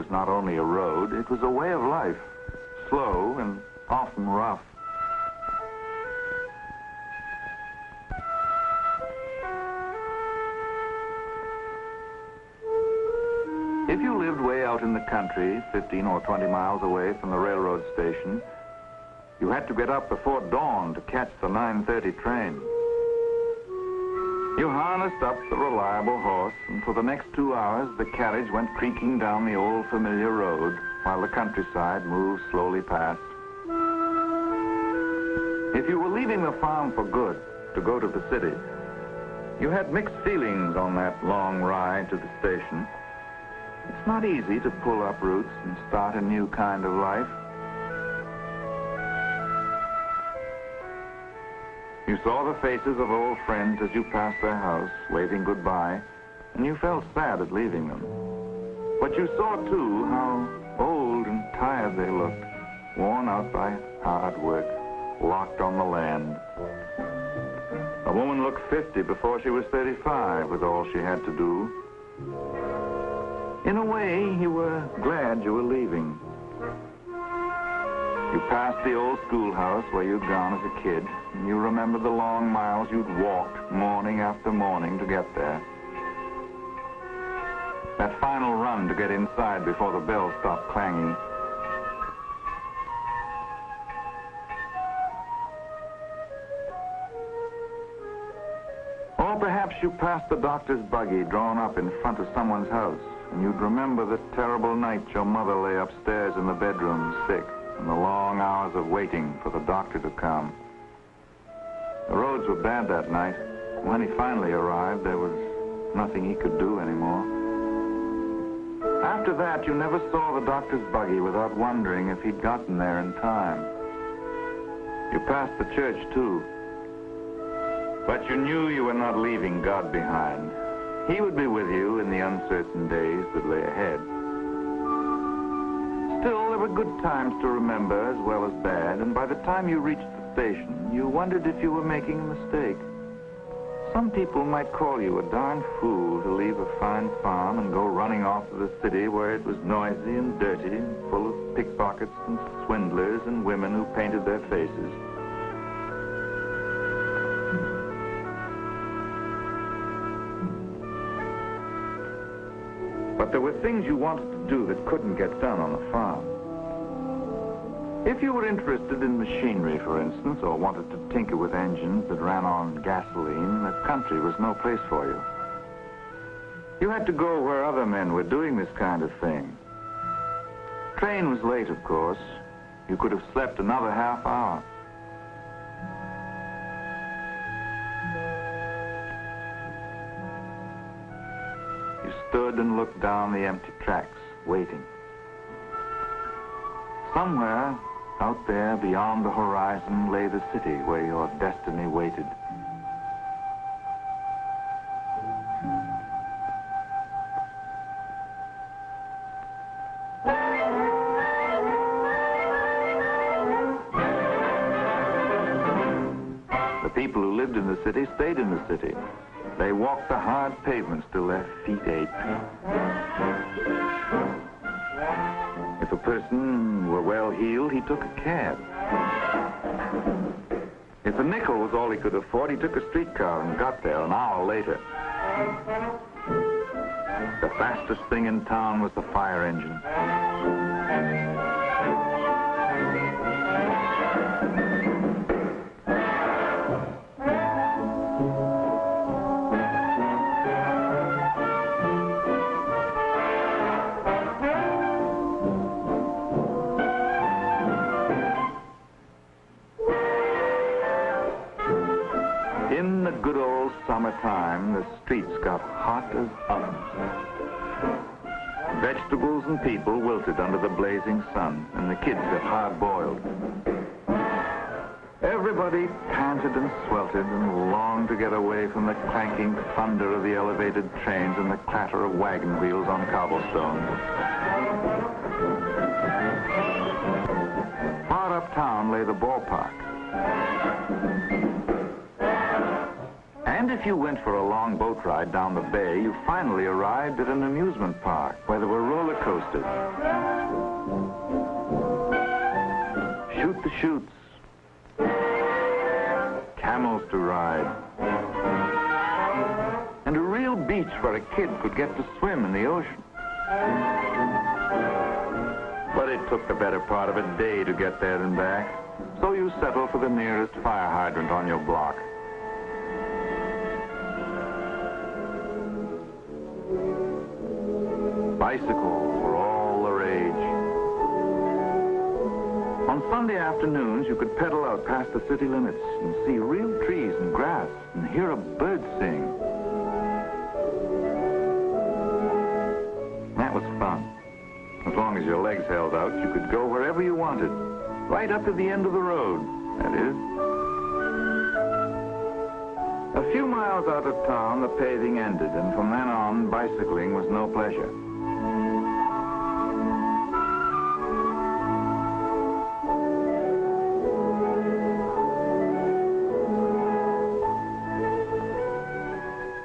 not only a road, it was a way of life, slow and often rough. If you lived way out in the country, 15 or 20 miles away from the railroad station, you had to get up before dawn to catch the 9:30 train. You harnessed up the reliable horse, and for the next 2 hours, the carriage went creaking down the old familiar road while the countryside moved slowly past. If you were leaving the farm for good to go to the city, you had mixed feelings on that long ride to the station. It's not easy to pull up roots and start a new kind of life. You saw the faces of old friends as you passed their house, waving goodbye, and you felt sad at leaving them. But you saw, too, how old and tired they looked, worn out by hard work, locked on the land. A woman looked 50 before she was 35 with all she had to do. In a way, you were glad you were leaving. You passed the old schoolhouse where you'd gone as a kid, and you remembered the long miles you'd walked morning after morning to get there. That final run to get inside before the bell stopped clanging. Or perhaps you passed the doctor's buggy drawn up in front of someone's house, and you'd remember the terrible night your mother lay upstairs in the bedroom, sick, and the long hours of waiting for the doctor to come. The roads were bad that night. When he finally arrived, there was nothing he could do anymore. After that, you never saw the doctor's buggy without wondering if he'd gotten there in time. You passed the church, too. But you knew you were not leaving God behind. He would be with you in the uncertain days that lay ahead. Still, there were good times to remember as well as bad, and by the time you reached the station, you wondered if you were making a mistake. Some people might call you a darn fool to leave a fine farm and go running off to the city where it was noisy and dirty and full of pickpockets and swindlers and women who painted their faces. But there were things you wanted to do that couldn't get done on a farm. If you were interested in machinery, for instance, or wanted to tinker with engines that ran on gasoline, the country was no place for you. You had to go where other men were doing this kind of thing. Train was late, of course. You could have slept another half hour. You stood and looked down the empty tracks, waiting. Somewhere out there beyond the horizon lay the city where your destiny waited. The people who lived in the city stayed in the city. They walked the hard pavements till their feet ached. If a person were well-heeled, he took a cab. If a nickel was all he could afford, he took a streetcar and got there an hour later. The fastest thing in town was the fire engine. In the good old summertime, the streets got hot as ovens. Vegetables and people wilted under the blazing sun, and the kids got hard-boiled. Everybody panted and sweltered and longed to get away from the clanking thunder of the elevated trains and the clatter of wagon wheels on cobblestones. Far uptown lay the ballpark. And if you went for a long boat ride down the bay, you finally arrived at an amusement park where there were roller coasters, shoot the chutes, camels to ride, and a real beach where a kid could get to swim in the ocean. But it took the better part of a day to get there and back, so you settle for the nearest fire hydrant on your block. Bicycles were all the rage. On Sunday afternoons, you could pedal out past the city limits and see real trees and grass and hear a bird sing. That was fun. As long as your legs held out, you could go wherever you wanted, right up to the end of the road, that is. A few miles out of town, the paving ended, and from then on, bicycling was no pleasure.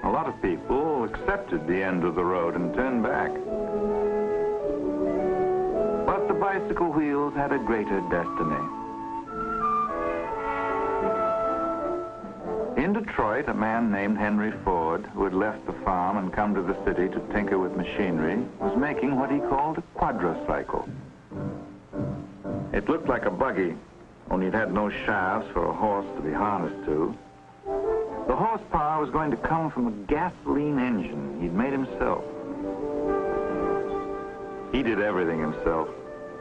A lot of people accepted the end of the road and turned back. But the bicycle wheels had a greater destiny. In Detroit, a man named Henry Ford, who had left the farm and come to the city to tinker with machinery, was making what he called a quadricycle. It looked like a buggy, only it had no shafts for a horse to be harnessed to. The horsepower was going to come from a gasoline engine he'd made himself. He did everything himself,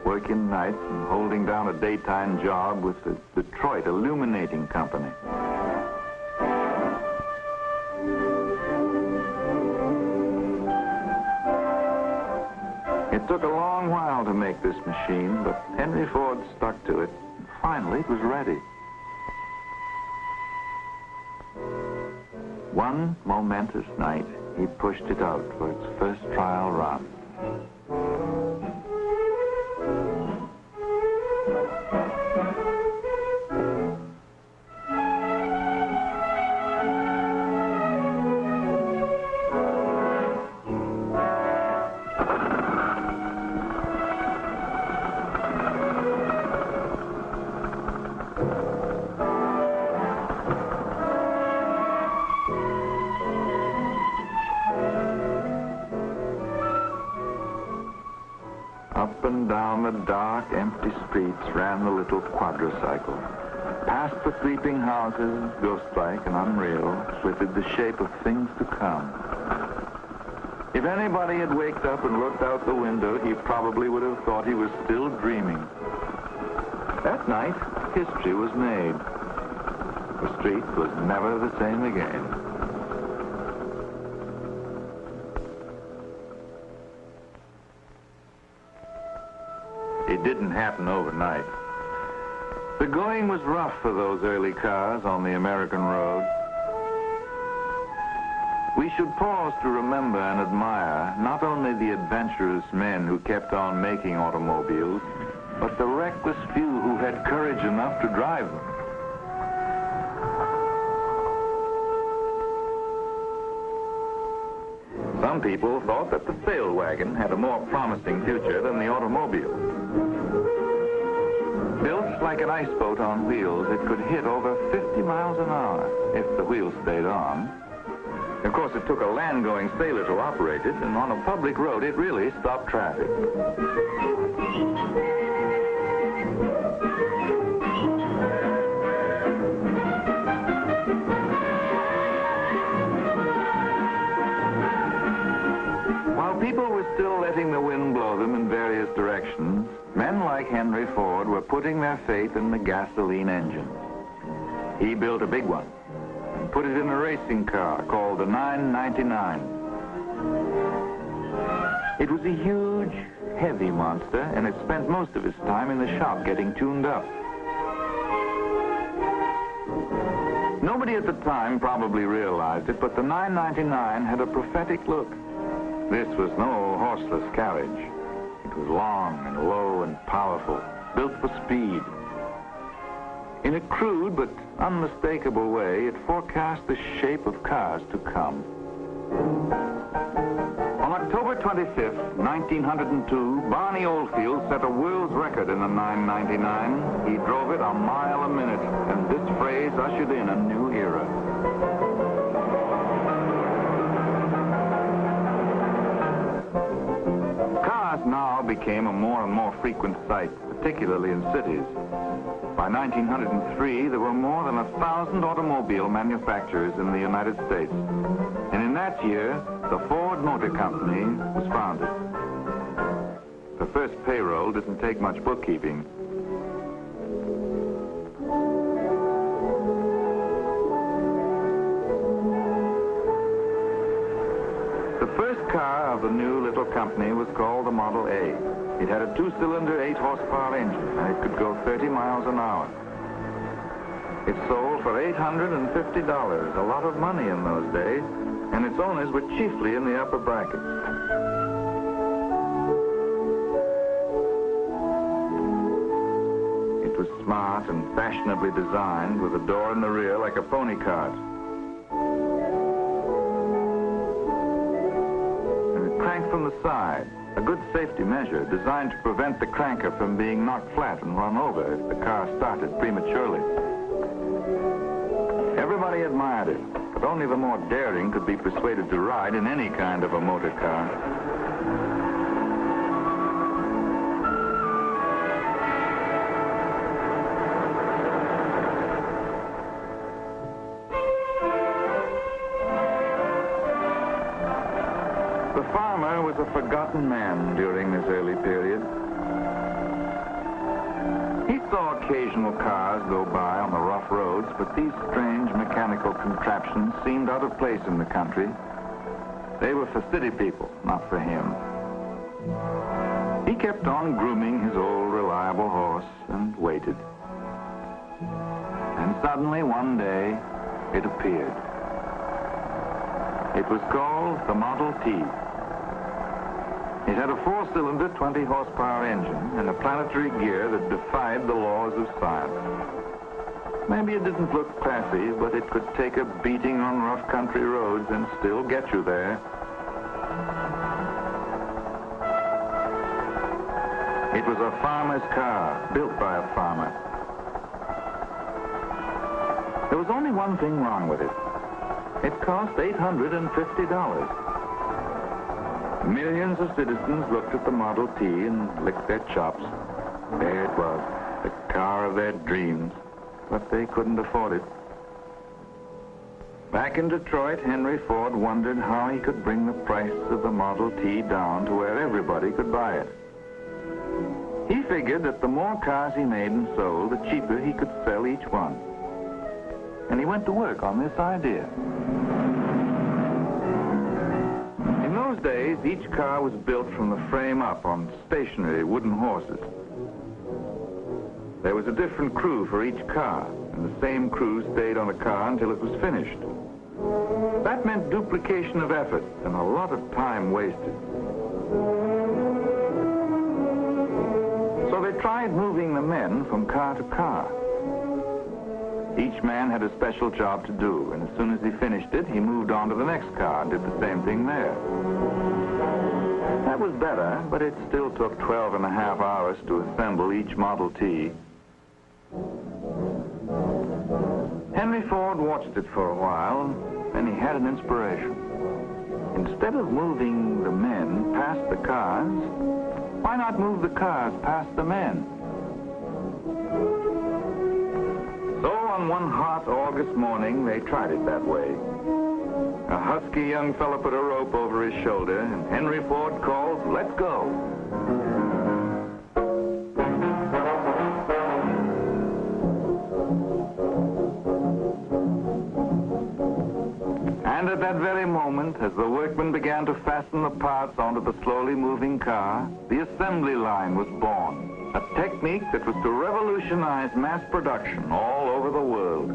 working nights and holding down a daytime job with the Detroit Illuminating Company. It took a long while to make this machine, but Henry Ford stuck to it, and finally it was ready. One momentous night, he pushed it out for its first trial run. Up and down the dark, empty streets ran the little quadricycle. Past the sleeping houses, ghost-like and unreal, flitted the shape of things to come. If anybody had waked up and looked out the window, he probably would have thought he was still dreaming. That night, history was made. The street was never the same again. It didn't happen overnight. The going was rough for those early cars on the American road. We should pause to remember and admire not only the adventurous men who kept on making automobiles, but the reckless few who had courage enough to drive them. Some people thought that the sail wagon had a more promising future than the automobile. Built like an ice boat on wheels, it could hit over 50 miles an hour if the wheels stayed on. Of course, it took a land-going sailor to operate it, and on a public road, it really stopped traffic. While people were still letting the wind blow them in various directions, men like Henry Ford were putting their faith in the gasoline engine. He built a big one and put it in a racing car called the 999. It was a huge, heavy monster, and it spent most of its time in the shop getting tuned up. Nobody at the time probably realized it, but the 999 had a prophetic look. This was no horseless carriage. It was long and low and powerful, built for speed. In a crude but unmistakable way, it forecast the shape of cars to come. On October 25th, 1902, Barney Oldfield set a world's record in the 999. He drove it a mile a minute, and this phrase ushered in a new era. Cars now became a more and more frequent sight, particularly in cities. By 1903, there were more than 1,000 automobile manufacturers in the United States. And in that year, the Ford Motor Company was founded. The first payroll didn't take much bookkeeping. The first car of the new little company was called the Model A. It had a 2-cylinder, 8-horsepower engine, and it could go 30 miles an hour. It sold for $850, a lot of money in those days, and its owners were chiefly in the upper brackets. It was smart and fashionably designed, with a door in the rear like a pony cart. And it cranked from the side, a good safety measure designed to prevent the cranker from being knocked flat and run over if the car started prematurely. Everybody admired it, but only the more daring could be persuaded to ride in any kind of a motor car. The farmer was a forgotten man during this early period. He saw occasional cars go by on the rough roads, but these strange mechanical contraptions seemed out of place in the country. They were for city people, not for him. He kept on grooming his old reliable horse and waited. And suddenly, one day, it appeared. It was called the Model T. It had a 4-cylinder, 20-horsepower engine and a planetary gear that defied the laws of science. Maybe it didn't look classy, but it could take a beating on rough country roads and still get you there. It was a farmer's car, built by a farmer. There was only one thing wrong with it. It cost $850. Millions of citizens looked at the Model T and licked their chops. There it was, the car of their dreams, but they couldn't afford it. Back in Detroit, Henry Ford wondered how he could bring the price of the Model T down to where everybody could buy it. He figured that the more cars he made and sold, the cheaper he could sell each one. And he went to work on this idea. In those days, each car was built from the frame up on stationary wooden horses. There was a different crew for each car, and the same crew stayed on a car until it was finished. That meant duplication of effort and a lot of time wasted. So they tried moving the men from car to car. Each man had a special job to do, and as soon as he finished it, he moved on to the next car and did the same thing there. That was better, but it still took 12.5 hours to assemble each Model T. Henry Ford watched it for a while, then he had an inspiration. Instead of moving the men past the cars, why not move the cars past the men? So on one hot August morning, they tried it that way. A husky young fellow put a rope over his shoulder, and Henry Ford called, "Let's go." And at that very moment, as the workmen began to fasten the parts onto the slowly moving car, the assembly line was born. A technique that was to revolutionize mass production all over the world.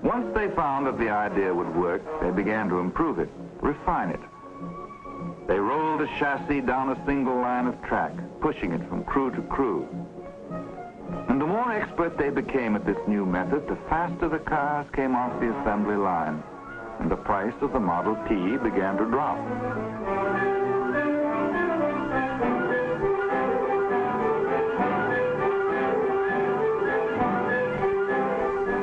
Once they found that the idea would work, they began to improve it, refine it. They rolled the chassis down a single line of track, pushing it from crew to crew. And the more expert they became at this new method, the faster the cars came off the assembly line, and the price of the Model T began to drop.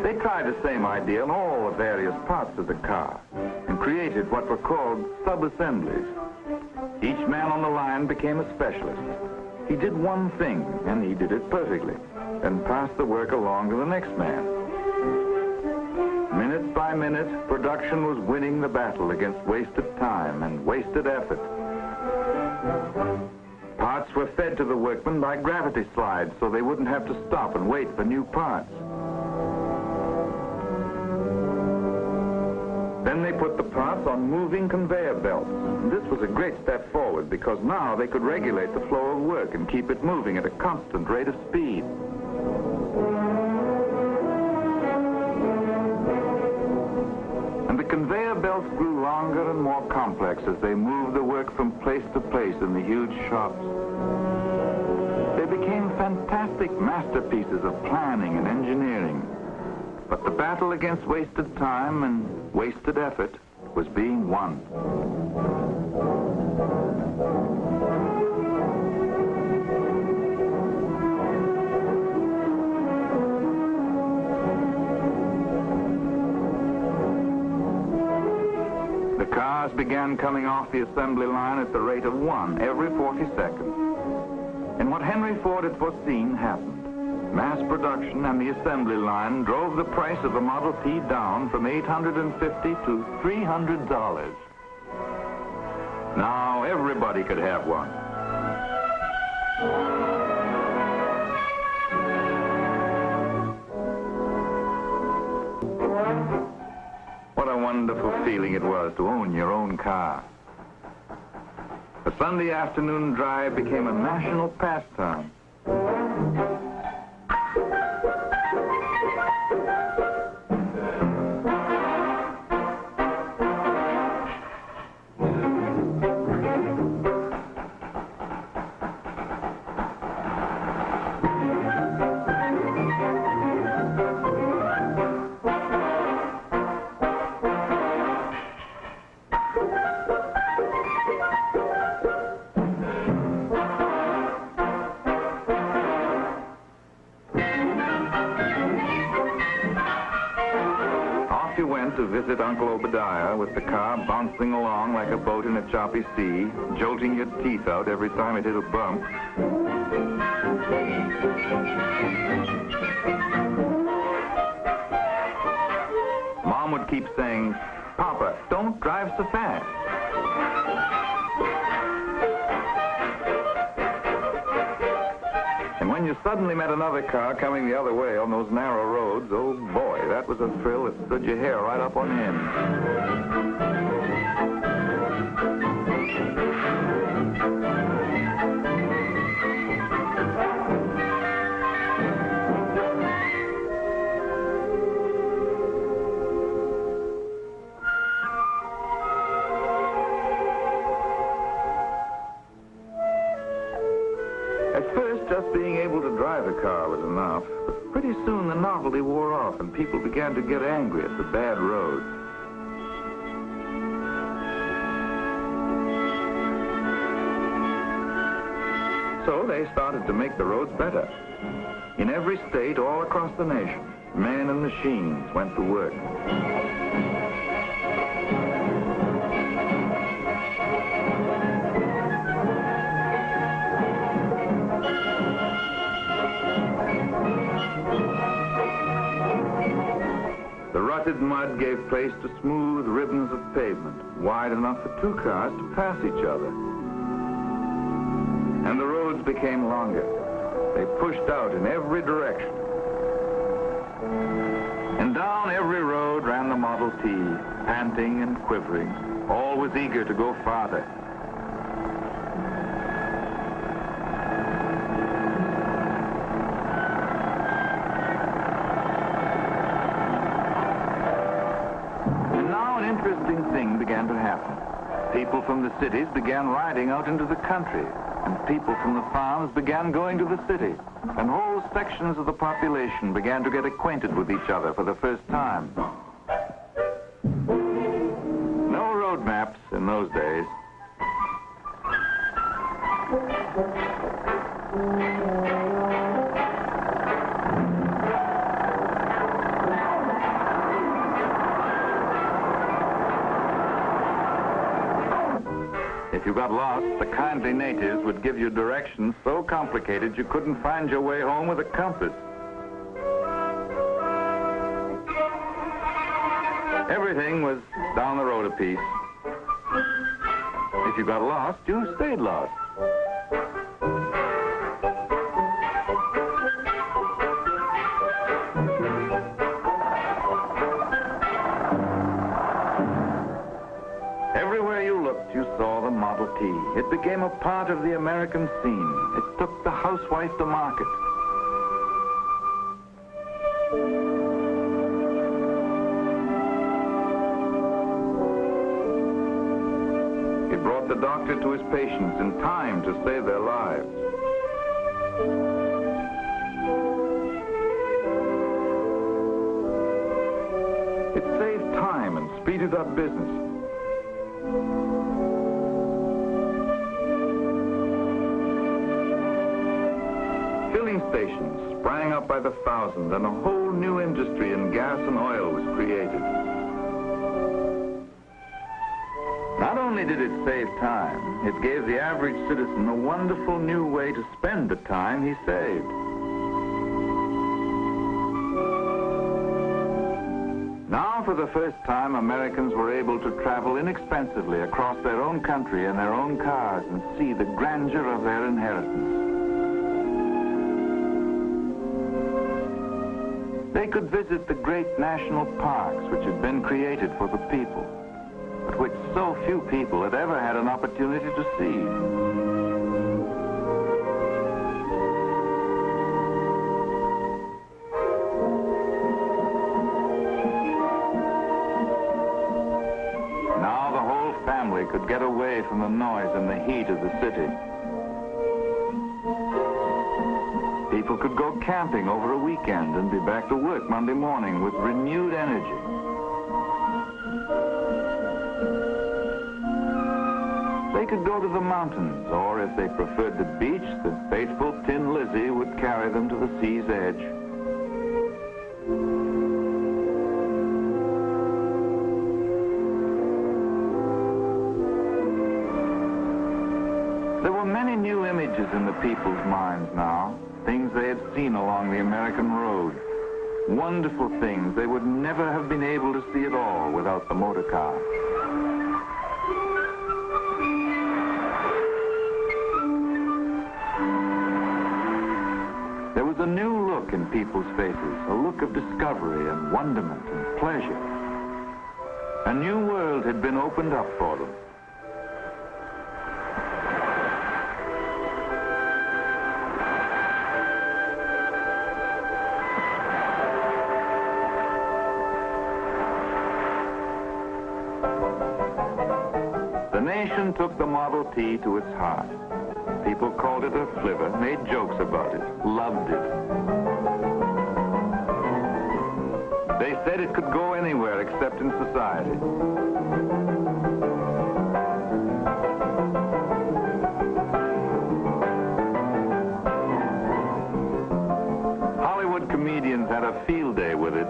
They tried the same idea on all the various parts of the car and created what were called sub-assemblies. Each man on the line became a specialist. He did one thing, and he did it perfectly, and passed the work along to the next man. Minute by minute, production was winning the battle against wasted time and wasted effort. Parts were fed to the workmen by gravity slides so they wouldn't have to stop and wait for new parts. Then they put the parts on moving conveyor belts. This was a great step forward because now they could regulate the flow of work and keep it moving at a constant rate of speed. And the conveyor belts grew longer and more complex as they moved the work from place to place in the huge shops. They became fantastic masterpieces of planning and engineering. But the battle against wasted time and wasted effort was being won. The cars began coming off the assembly line at the rate of 1 every 40 seconds. And what Henry Ford had foreseen happened. Mass production and the assembly line drove the price of the Model T down from $850 to $300. Now everybody could have one. What a wonderful feeling it was to own your own car. The Sunday afternoon drive became a national pastime. To visit Uncle Obadiah with the car bouncing along like a boat in a choppy sea, jolting your teeth out every time it hit a bump. Mom would keep saying, "Papa, don't drive so fast." And when you suddenly met another car coming the other way on those narrow roads, oh boy, that was a thrill that stood your hair right up on end. At first, just being able to drive a car was enough, but pretty soon the novelty wore off and people began to get angry at the bad roads. So they started to make the roads better. In every state all across the nation, men and machines went to work. The rutted mud gave place to smooth ribbons of pavement, wide enough for two cars to pass each other. And the roads became longer. They pushed out in every direction. And down every road ran the Model T, panting and quivering, always eager to go farther. Interesting thing began to happen. People from the cities began riding out into the country, and people from the farms began going to the city, and whole sections of the population began to get acquainted with each other for the first time. No road maps in those days. If you got lost, the kindly natives would give you directions so complicated you couldn't find your way home with a compass. Everything was down the road a piece. If you got lost, you stayed lost. Everywhere you looked, you saw the Model T. It became a part of the American scene. It took the housewife to market. It brought the doctor to his patients in time to save their lives. It saved time and speeded up business. Filling stations sprang up by the thousand, and a whole new industry in gas and oil was created. Not only did it save time, it gave the average citizen a wonderful new way to spend the time he saved. Now, for the first time, Americans were able to travel inexpensively across their own country in their own cars and see the grandeur of their inheritance. They could visit the great national parks which had been created for the people, but which so few people had ever had an opportunity to see. Could get away from the noise and the heat of the city. People could go camping over a weekend and be back to work Monday morning with renewed energy. They could go to the mountains, or if they preferred the beach, the faithful Tin Lizzie would carry them to the sea's edge. There were many new images in the people's minds now, things they had seen along the American road. Wonderful things they would never have been able to see at all without the motor car. There was a new look in people's faces, a look of discovery and wonderment and pleasure. A new world had been opened up for them. The nation took the Model T to its heart. People called it a flivver, made jokes about it, loved it. They said it could go anywhere except in society. Hollywood comedians had a field day with it.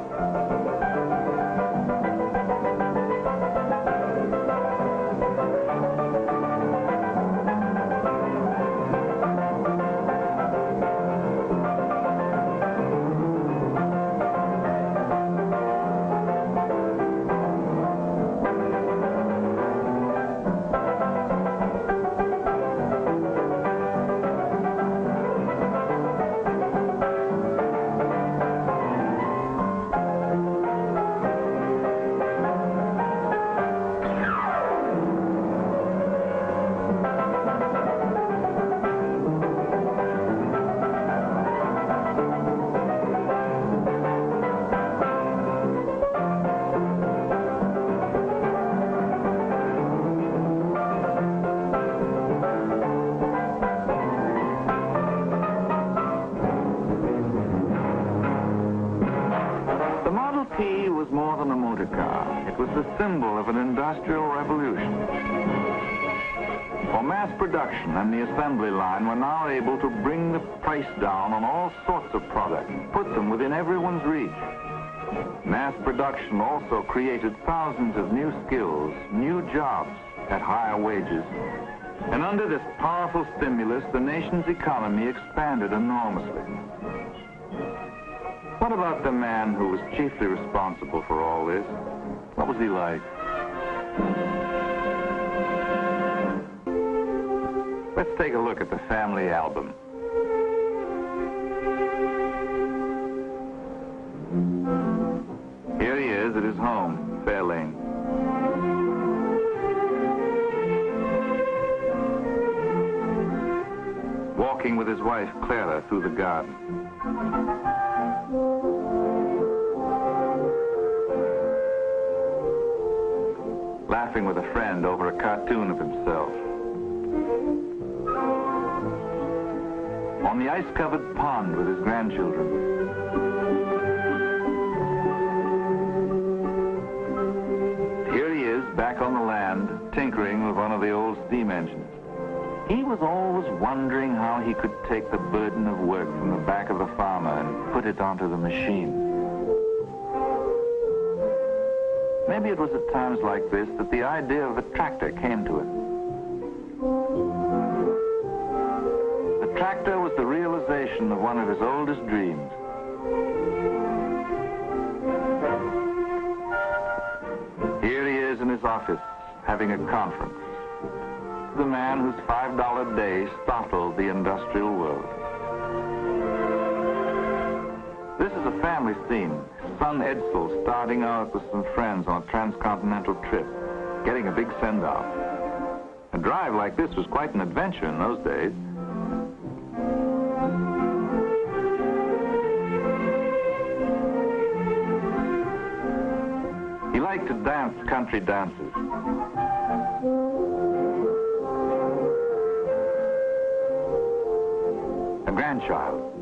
the symbol of an industrial revolution. For mass production and the assembly line were now able to bring the price down on all sorts of products, put them within everyone's reach. Mass production also created thousands of new skills, new jobs at higher wages. And under this powerful stimulus, the nation's economy expanded enormously. What about the man who was chiefly responsible for all this? What was he like? Let's take a look at the family album. Here he is at his home, Fairlane. Walking with his wife, Clara, through the garden. Laughing with a friend over a cartoon of himself. On the ice-covered pond with his grandchildren. Here he is, back on the land, tinkering with one of the old steam engines. He was always wondering how he could take the burden of work from the back of the farmer and put it onto the machine. Maybe it was at times like this that the idea of the tractor came to him. The tractor was the realization of one of his oldest dreams. Here he is in his office, having a conference. The man whose $5 day startled the industrial world. This is a family scene. Son Edsel starting out with some friends on a transcontinental trip, getting a big send-off. A drive like this was quite an adventure in those days. He liked to dance country dances. A grandchild,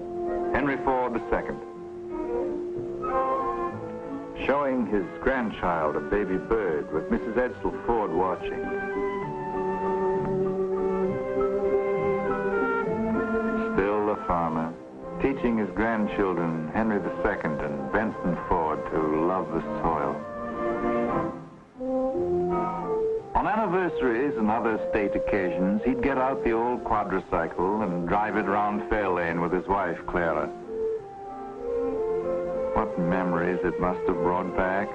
Henry Ford II. Showing his grandchild a baby bird with Mrs. Edsel Ford watching. Still the farmer, teaching his grandchildren, Henry II and Benson Ford, to love the soil. On anniversaries and other state occasions, he'd get out the old quadricycle and drive it round Fairlane with his wife, Clara. What memories it must have brought back.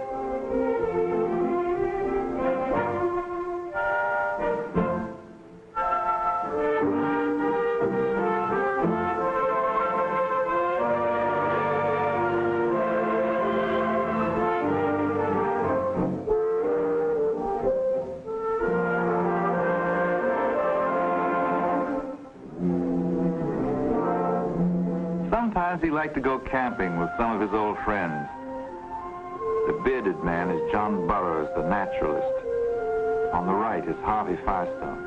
Sometimes he liked to go camping with some of his old friends. The bearded man is John Burroughs, the naturalist. On the right is Harvey Firestone.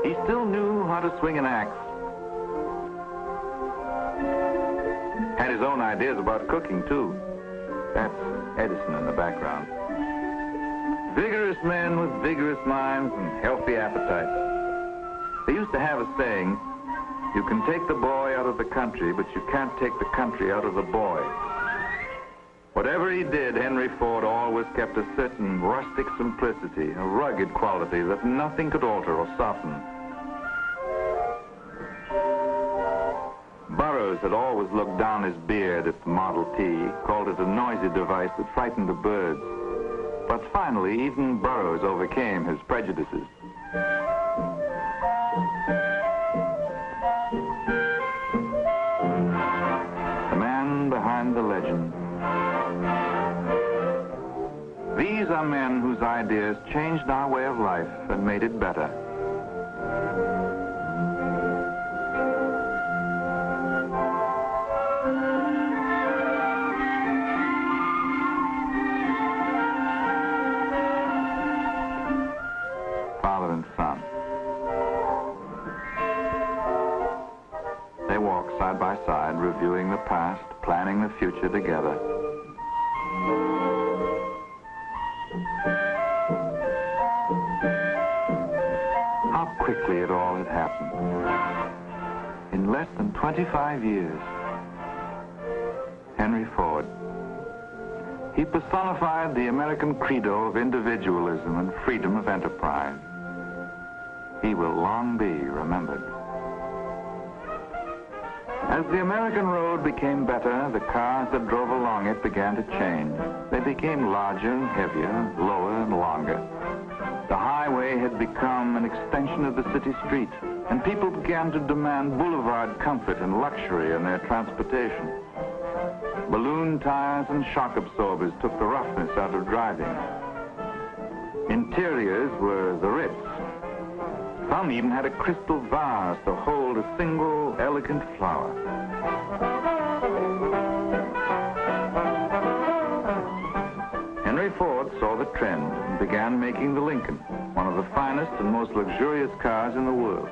He still knew how to swing an axe. Had his own ideas about cooking, too. That's Edison in the background. Vigorous men with vigorous minds and healthy appetites. They used to have a saying, you can take the boy out of the country, but you can't take the country out of the boy. Whatever he did, Henry Ford always kept a certain rustic simplicity, a rugged quality that nothing could alter or soften. Burroughs had always looked down his beard at the Model T, called it a noisy device that frightened the birds. But finally, even Burroughs overcame his prejudices. The legend. These are men whose ideas changed our way of life and made it better. Father and son. They walk side by by side, reviewing the past, planning the future together. How quickly it all had happened. In less than 25 years, Henry Ford. He personified the American credo of individualism and freedom of enterprise. He will long be remembered. As the American road became better, the cars that drove along it began to change. They became larger, heavier, lower, and longer. The highway had become an extension of the city street, and people began to demand boulevard comfort and luxury in their transportation. Balloon tires and shock absorbers took the roughness out of driving. Interiors were the Ritz. Some even had a crystal vase to hold a single elegant flower. Henry Ford saw the trend and began making the Lincoln, one of the finest and most luxurious cars in the world.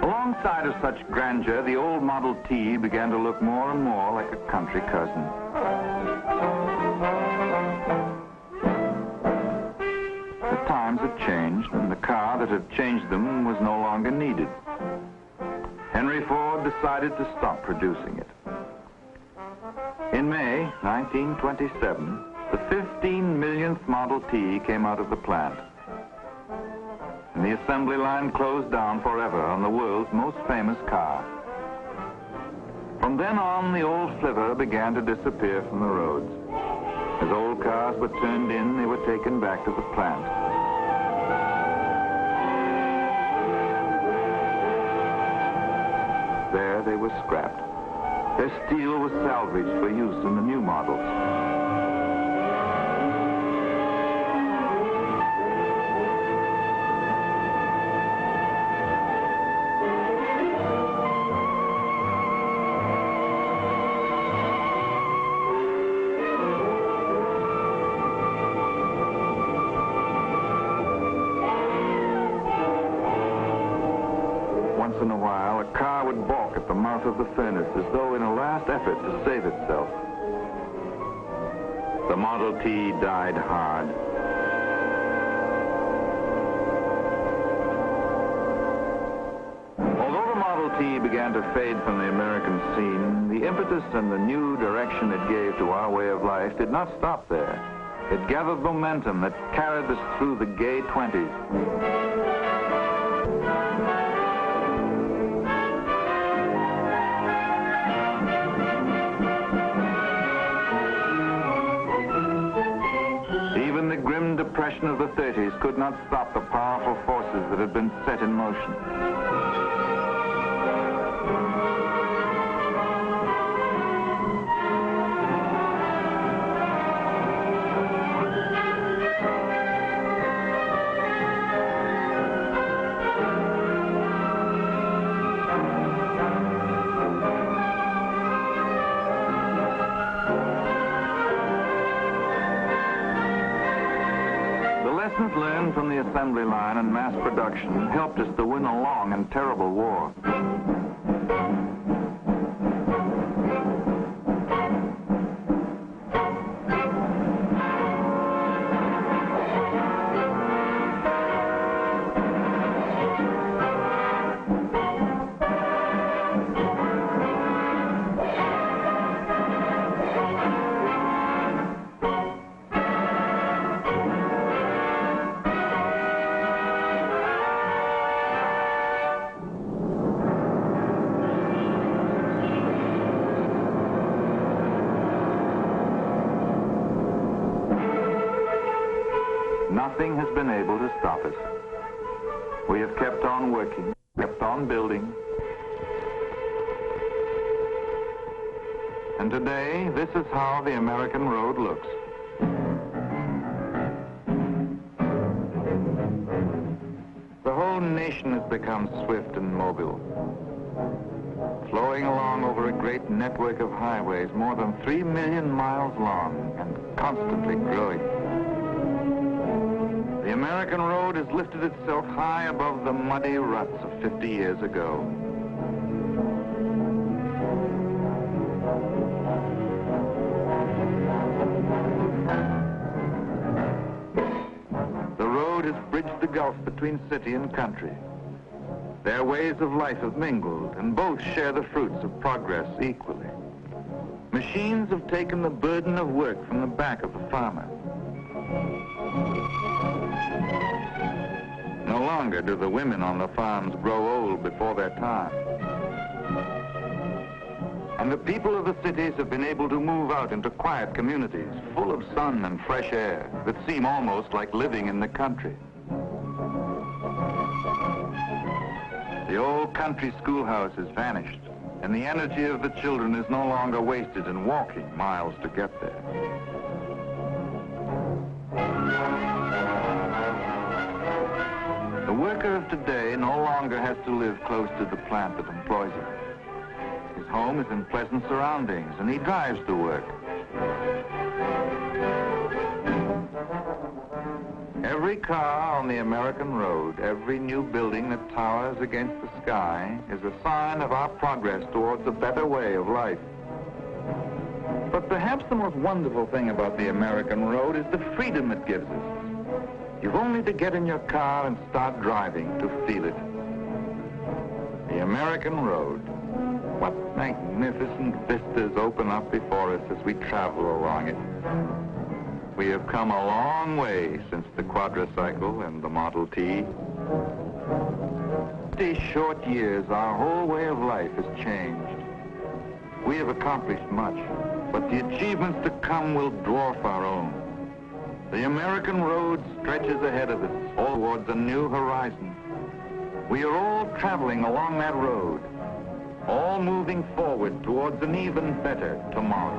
Alongside of such grandeur, the old Model T began to look more and more like a country cousin. The times had changed, and the car that had changed them was no longer needed. Henry Ford decided to stop producing it. In May 1927, the 15 millionth Model T came out of the plant. And the assembly line closed down forever on the world's most famous car. From then on, the old flivver began to disappear from the roads. As old cars were turned in, they were taken back to the plant. There they were scrapped. Their steel was salvaged for use in the new models. Once in a while, a car would balk at the mouth of the furnace as though in a last effort to save itself. The Model T died hard. Although the Model T began to fade from the American scene, the impetus and the new direction it gave to our way of life did not stop there. It gathered momentum that carried us through the gay 20s. Depression of the 30s could not stop the powerful forces that had been set in motion. Lessons learned from the assembly line and mass production helped us to win a long and terrible war. Nothing has been able to stop us. We have kept on working, kept on building. And today, this is how the American road looks. The whole nation has become swift and mobile, flowing along over a great network of highways more than 3 million miles long and constantly growing. The American road has lifted itself high above the muddy ruts of 50 years ago. the gulf between city and country. Their ways of life have mingled, and both share the fruits of progress equally. Machines have taken the burden of work from the back of the farmer. No longer do the women on the farms grow old before their time. And the people of the cities have been able to move out into quiet communities full of sun and fresh air that seem almost like living in the country. The old country schoolhouse has vanished, and the energy of the children is no longer wasted in walking miles to get there. The worker of today no longer has to live close to the plant that employs him. His home is in pleasant surroundings, and he drives to work. Every car on the American road, every new building that towers against the sky is a sign of our progress towards a better way of life. But perhaps the most wonderful thing about the American road is the freedom it gives us. You've only to get in your car and start driving to feel it. The American road. What magnificent vistas open up before us as we travel along it. We have come a long way since the quadricycle and the Model T. These short years, our whole way of life has changed. We have accomplished much, but the achievements to come will dwarf our own. The American road stretches ahead of us, all towards a new horizon. We are all traveling along that road, all moving forward towards an even better tomorrow.